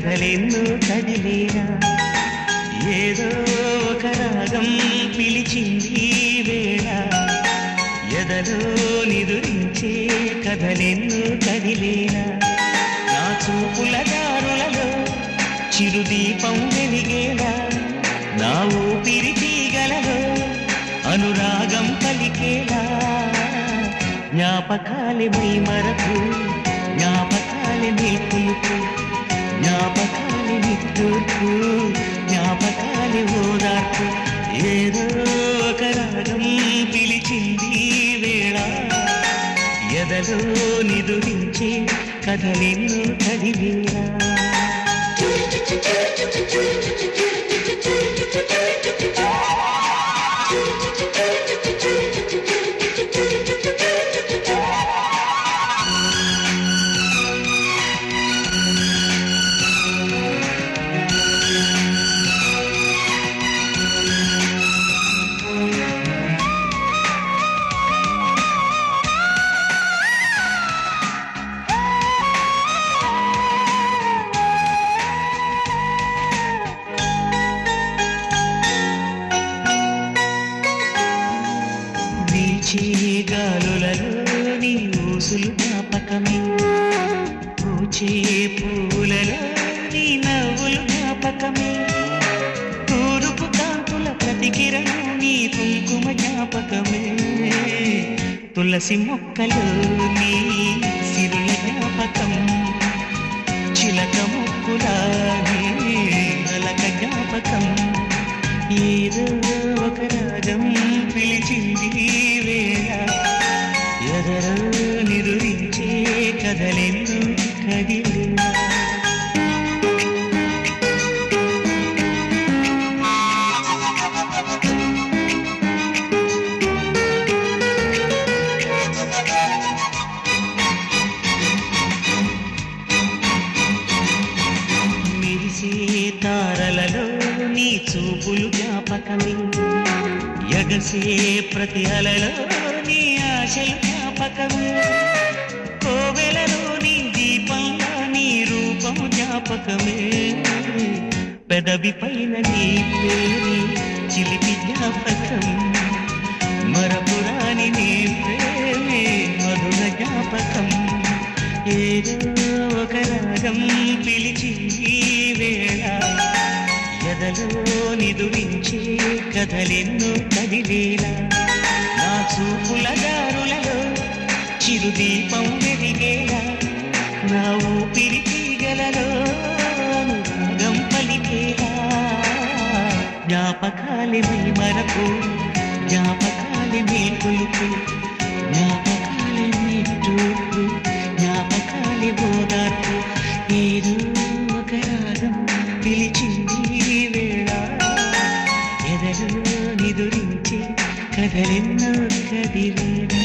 కథలెన్నో కదిలేనా ఏదో ఒక రాగం పిలిచింది వేళ ఎదలో నిదురించే కథలెన్నో కదిలేనా నా చూపుల దారులలో చిరుదీపం వెలిగేలా నా ఊపిరి తీగలలో అనురాగం పలికేలా జ్ఞాపకాలే మై మరకు జ్ఞాపకాలే నిల్పులుకు జ్ఞాపకాలే నిట్టూర్పు జ్ఞాపకాలే ఓదార్పు ఏదో ఒక రాగం పిలిచింది వేళ ఎదలో నిదురించే కథలెన్నో కదిలేలా గాలులలో నీ ఊసులు జ్ఞాపకమే పూచే పూలలో నీ నవ్వులు జ్ఞాపకమే తూరుపు కాంతుల ప్రతికిరణం నీ కుంకుమ జ్ఞాపకమే తులసి మొక్కలు నీ సిరుల జ్ఞాపకం చిలక మొక్కుల నీ నలక జ్ఞాపకం ఏదో ఒక రాగం పిలిచింది వేళ ఎదరో నిదురించే కథలెన్నో కదిలేనా మెరిసే తారలలో నీ చూపులు జ్ఞాపకమే ఎగసే ప్రతి అలలో నీ ఆశలు జ్ఞాపకమే కోవెలలో నీ దీపంలో నీ రూపం జ్ఞాపకమే పెదవి పైన నీ పేరు చిలిపి జ్ఞాపకం మరపురాని నీ ప్రేమే మధుర జ్ఞాపకం ఏదో ఒక రాగం పిలిచింది వేళ ఎదలో నిదురించే కథలెన్నో కదిలేలా నా చూపుల దారులలో చిరుదీపం వెలిగేలా నా ఊపిరి తీగలలో అనురాగం పలికేలా జ్ఞాపకాలే మై మరకు జ్ఞాపకాలే మేల్కొలుపు జ్ఞాపకాలే నిట్టూర్పు జ్ఞాపకాలే ఓదార్పు ఏదో ఒక రాగం పిలిచింది వేళ ఎదలో నిదురించే కథలెన్నో కదిలేనా